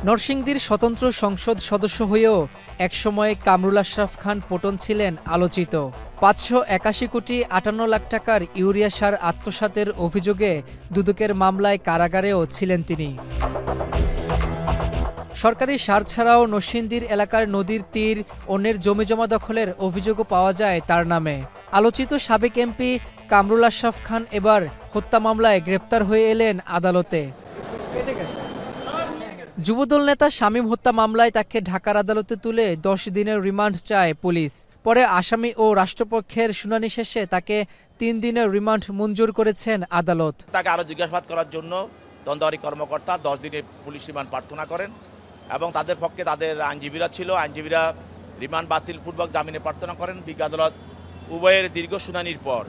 নরসিংদীর স্বতন্ত্র সংসদ সদস্য হয়েও একসময় কামরুল আশরাফ খান পটন ছিলেন আলোচিত। ৫৮১ কোটি ৫৮ লাখ টাকার ইউরিয়া সার আত্মসাতের অভিযোগে দুদকের মামলায় কারাগারেও ছিলেন তিনি। সরকারি সার ছাড়াও নরসিংদীর এলাকার নদীর তীর অন্যের জমিজমা দখলের অভিযোগও পাওয়া যায় তার নামে। আলোচিত সাবেক এমপি কামরুল আশরাফ খান এবার হত্যা মামলায় গ্রেপ্তার হয়ে এলেন আদালতে। যুবদল নেতা শামীম হত্যা মামলায় তাকে ঢাকার আদালতে তুলে ১০ দিনের রিমান্ড চায় পুলিশ। পরে আসামি ও রাষ্ট্রপক্ষের শুনানি শেষে তাকে ৩ দিনের রিমান্ড মঞ্জুর করেছেন আদালত। তাকে আরও জিজ্ঞাসাবাদ করার জন্য তদন্তকারী কর্মকর্তা ১০ দিনের পুলিশ রিমান্ড প্রার্থনা করেন এবং তাদের পক্ষে তাদের আইনজীবীরা ছিল। আইনজীবীরা রিমান্ড বাতিলপূর্বক জামিনে প্রার্থনা করেন। বিজ্ঞ আদালত উভয়ের দীর্ঘ শুনানির পর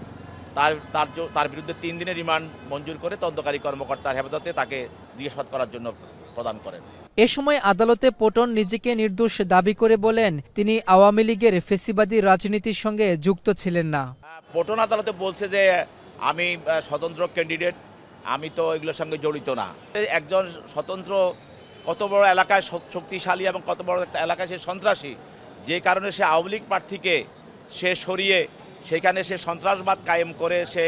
তার বিরুদ্ধে ৩ দিনের রিমান্ড মঞ্জুর করে তদন্তকারী কর্মকর্তার হেফাজতে তাকে জিজ্ঞাসাবাদ করার জন্য প্রদান করেন। এ সময় আদালতে পটন নিজেকে নির্দোষ দাবি করে বলেন তিনি আওয়ামী লীগের ফেসিবাদী রাজনীতির সঙ্গে যুক্ত ছিলেন না। পটন আদালতে বলছে যে আমি স্বতন্ত্র ক্যান্ডিডেট, আমি তো এগুলোর সঙ্গে জড়িত না। একজন স্বতন্ত্র কত বড় এলাকায় শক্তিশালী এবং কত বড় একটা এলাকায় সে সন্ত্রাসী, যে কারণে সে আওয়ামী লীগ প্রার্থীকে সে সরিয়ে সেখানে সে সন্ত্রাসবাদ কায়েম করে সে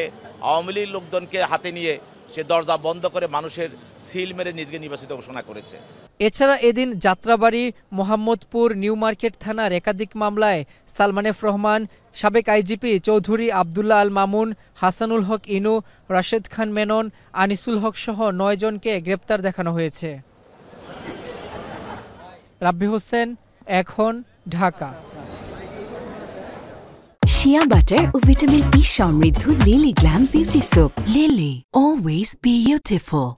আওয়ামী লীগ লোকজনকে হাতে নিয়ে সে দরজা বন্ধ করে মানুষের সিল মেরে নিজেকে নির্বাচিত ঘোষণা করেছে। এছাড়া এদিন যাত্রাবাড়ি, মোহাম্মদপুর, নিউ মার্কেট থানার একাধিক মামলায় সালমান এফ রহমান, সাবেক আইজিপি চৌধুরী আবদুল্লাহ আল মামুন, হাসানুল হক ইনু, রাশেদ খান মেনন, আনিসুল হক সহ ৯ জনকে গ্রেপ্তার দেখানো হয়েছে। রাব্বি হোসেন, এখন, ঢাকা। শিয়া বাটার ও ভিটামিন ই সমৃদ্ধ lily glam beauty soap. Lily, always beautiful.